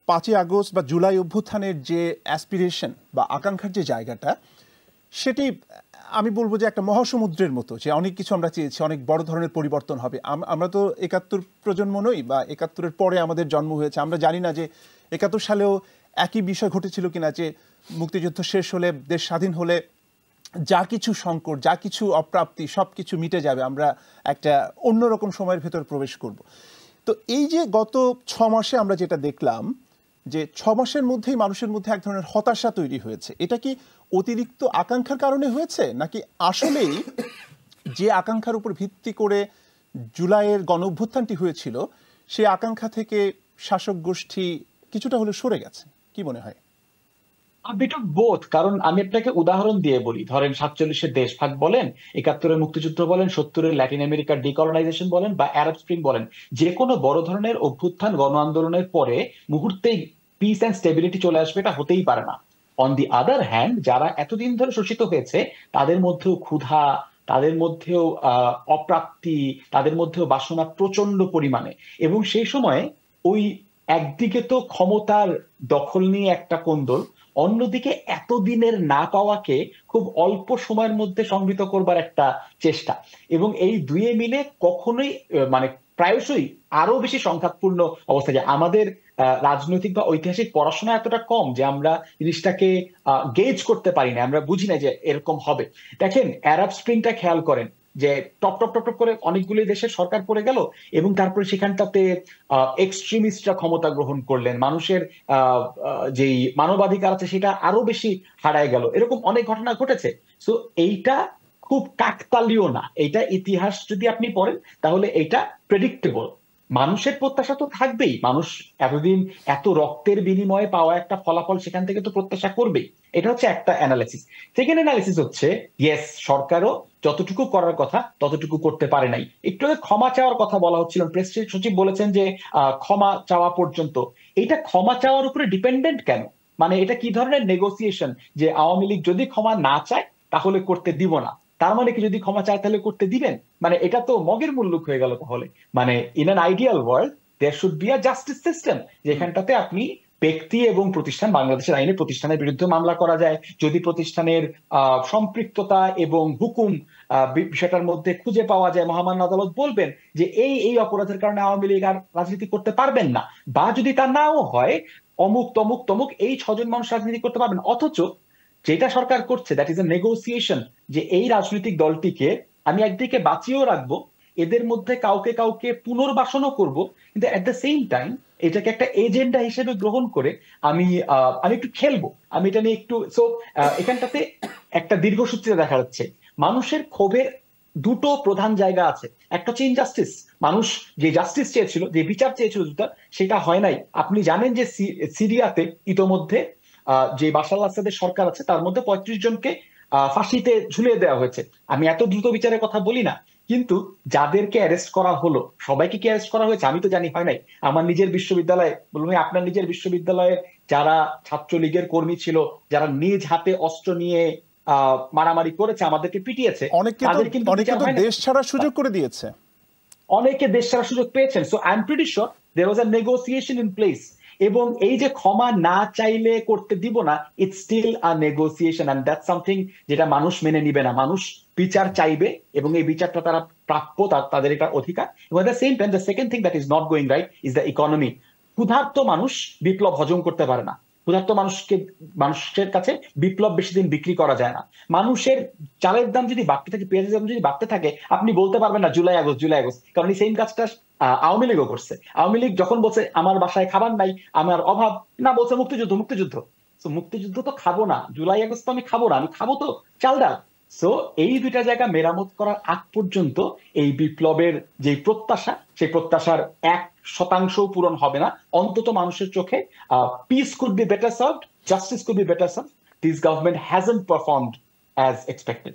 5ই August বা জুলাই অভ্যুত্থানের যে অ্যাসপিরেশন বা আকাঙ্ক্ষার যে জায়গাটা, সেটি আমি বলবো যে একটা মহাসমুদ্রের মতো, যে অনেক কিছু আমরা চেয়েছি, অনেক বড় ধরনের পরিবর্তন হবে। আমরা তো 71 প্রজন্ম নই, বা 71-এর পরে আমাদের জন্ম হয়েছে। আমরা জানি না যে 71 সালেও একই বিষয় ঘটেছিল কিনা, যে মুক্তিযুদ্ধ শেষ হলে, দেশ স্বাধীন হলে যা কিছু সংকট, যা কিছু অপ্রাপ্তি, সব কিছু মিটে যাবে, আমরা একটা অন্যরকম সময়ের ভেতর প্রবেশ করব। তো এই যে গত 6 মাসে আমরা যেটা দেখলাম, যে 6 মাসের মধ্যেই মানুষের মধ্যে এক ধরনের হতাশা তৈরি হয়েছে, এটা কি অতিরিক্ত আকাঙ্ক্ষার কারণে হয়েছে, নাকি আসলেই যে আকাঙ্ক্ষার উপর ভিত্তি করে জুলাইয়ের গণঅভ্যুত্থানটি হয়েছিল, সেই আকাঙ্ক্ষা থেকে শাসক গোষ্ঠী কিছুটা হলে সরে গেছে? কি মনে হয়? Bit of both. কারণ আমি আপনাকে উদাহরণ দিয়ে বলি, ধরেন 47-এর দেশভাগ বলেন, 71-এর মুক্তিযুদ্ধ বলেন, 70-এর ল্যাটিন আমেরিকার ডিকলোনাইজেশন বলেন, বা আরব স্প্রিং বলেন, যে কোনো বড় ধরনের অভ্যুত্থান গণ আন্দোলনের পরে মুহূর্তেই পিস অ্যান্ড স্টেবিলিটি চলে আসবে, এটা হতেই পারে না। অন দি আদার হ্যান্ড, যারা এতদিন ধরে শোষিত হয়েছে, তাদের মধ্যেও ক্ষুধা, তাদের মধ্যেও অপ্রাপ্তি, তাদের মধ্যেও বাসনা প্রচন্ড পরিমাণে। এবং সেই সময়ে ওই একদিকে তো ক্ষমতার দখল নিয়ে একটা কোন্দল, অন্যদিকে এতদিনের না পাওয়াকে খুব অল্প সময়ের মধ্যে সংহৃত করবার একটা চেষ্টা। এবং এই দুয়ে মিলে কখনোই মানে প্রায়শই আরো বেশি সংঘাতপূর্ণ অবস্থা, যে আমাদের রাজনৈতিক বা ঐতিহাসিক পড়াশোনা এতটা কম যে আমরা জিনিসটাকে গেজ করতে পারি না, আমরা বুঝি না যে এরকম হবে। দেখেন, আরব স্প্রিংটা খেয়াল করেন, যে টপ টপ টপ টপ করে অনেকগুলি দেশের সরকার পড়ে গেল, এবং তারপরে সেখানটাতে এক্সট্রিমিস্টরা ক্ষমতা গ্রহণ করলেন, মানুষের যেই মানবাধিকার আছে সেটা আরো বেশি হারায় গেল, এরকম অনেক ঘটনা ঘটেছে। সো এইটা খুব কাকতালীয় না, এইটা ইতিহাস যদি আপনি পড়েন তাহলে এইটা প্রেডিক্টেবল। মানুষের প্রত্যাশা তো থাকবেই, মানুষ এতদিন এত রক্তের বিনিময়ে পাওয়া একটা ফলাফল, সেখান থেকে তো প্রত্যাশা করবেই। এটা হচ্ছে একটা অ্যানালাইসিস। সেকেন্ড অ্যানালাইসিস হচ্ছে, ইয়েস, সরকারও যতটুকু করার কথা ততটুকু করতে পারে নাই। একটু আগে ক্ষমা চাওয়ার কথা বলা হচ্ছিল, প্রেস সচিব বলেছেন যে ক্ষমা চাওয়া পর্যন্ত। এটা ক্ষমা চাওয়ার উপরে ডিপেন্ডেন্ট কেন? মানে এটা কি ধরনের নেগোসিয়েশন, যে আওয়ামী লীগ যদি ক্ষমা না চায় তাহলে করতে দিব না, তার মানে কি যদি ক্ষমা চায় তাহলে করতে দিবেন? মানে এটা তো মগের মুল্লুক হয়ে গেল তাহলে। মানে in an ideal world there should be a justice system, যেখানটাতে আপনি ব্যক্তি এবং প্রতিষ্ঠান, বাংলাদেশের আইনে প্রতিষ্ঠানের বিরুদ্ধে মামলা করা যায় যদি প্রতিষ্ঠানের সম্পৃক্ততা এবং হুকুম বিষয়টার মধ্যে খুঁজে পাওয়া যায়, মহামান্য আদালত বলবেন যে এই এই অপরাধের কারণে আওয়ামী লীগ আর রাজনীতি করতে পারবেন না, বা যদি তা নাও হয় অমুক তমুক তমুক এই 6 জন মানুষ রাজনীতি করতে পারবেন। অথচ যেটা সরকার করছে, দ্যাট ইজ এ নেগোসিয়েশন, যে এই রাজনৈতিক দলটিকে আমি একদিকে বাঁচিয়েও রাখবো, এদের মধ্যে কাউকে কাউকে পুনর্বাসনও করব, কিন্তু এট দ্য সেম টাইম এটাকে একটা এজেন্ডা হিসেবে গ্রহণ করে আমি আমি একটু খেলবো, আমি এটা নিয়ে একটু। সো এখানটাতে একটা দীর্ঘসূত্রিতা দেখা যাচ্ছে। মানুষের ক্ষোভের দুটো প্রধান জায়গা আছে। একটা হচ্ছে ইনজাস্টিস, মানুষ যে জাস্টিস চেয়েছিল, যে বিচার চেয়েছিল, সেটা হয় নাই। আপনি জানেন যে সিরিয়াতে ইতোমধ্যে যে বাশার আল আসাদের সরকার আছে তার মধ্যে 35 জনকে ফাঁসিতে ঝুলিয়ে দেওয়া হয়েছে। আমি এত দ্রুত বিচারের কথা বলি না, কিন্তু যাদেরকে অ্যারেস্ট করা হলো, সবাইকে কি অ্যারেস্ট করা হয়েছে? আমি তো জানি হয় নাই। আমার নিজের বিশ্ববিদ্যালয়ে, বলুন আপনার নিজের বিশ্ববিদ্যালয়ের যারা ছাত্রলীগের কর্মী ছিল, যারা নিজ হাতে অস্ত্র নিয়ে মারামারি করেছে, আমাদেরকে পিটিয়েছে, তাদের কিন্তু বিচার হয় না। দেশ ছাড়ার সুযোগ করে দিয়েছে, অনেকে দেশ ছাড়ার সুযোগ পেয়েছেন। So I am pretty sure there was a negotiation in place. এবং এই যে ক্ষমা না চাইলে করতে দিব না, it's still a negotiation, and that's something যেটা মানুষ মেনে নিবে না। মানুষ বিচার চাইবে, এবং এই বিচারটা তারা প্রাপ্য, তাদের এটা অধিকার। এবং at the same time the second thing that is not going right is the economy. ক্ষুধার্ত মানুষ বিপ্লব হজম করতে পারে না। ক্ষুধার্ত মানুষের কাছে বিপ্লব বেশি দিন বিক্রি করা যায় না। মানুষের চালের দাম যদি বাড়তে থাকে, পেঁয়াজের দাম যদি বাড়তে থাকে, আপনি বলতে পারবেন না জুলাই আগস্ট জুলাই আগস্ট, কারণ এই সেম কাজটা আওয়ামী লীগও করছে। আওয়ামী লীগ যখন বলছে আমার বাসায় খাবার নাই, আমার অভাব, না বলছে মুক্তিযুদ্ধ মুক্তিযুদ্ধ। তো মুক্তিযুদ্ধ তো খাবো না, জুলাই আগস্ট তো আমি খাবো না, আমি খাবো তো চাল ডাল। সো এই দুইটা জায়গা মেরামত করার আগ পর্যন্ত এই বিপ্লবের যে প্রত্যাশা, সেই প্রত্যাশার 1% পূরণ হবে না। অন্তত মানুষের চোখে piece could be better served, justice could be better served. This government hasn't performed as expected.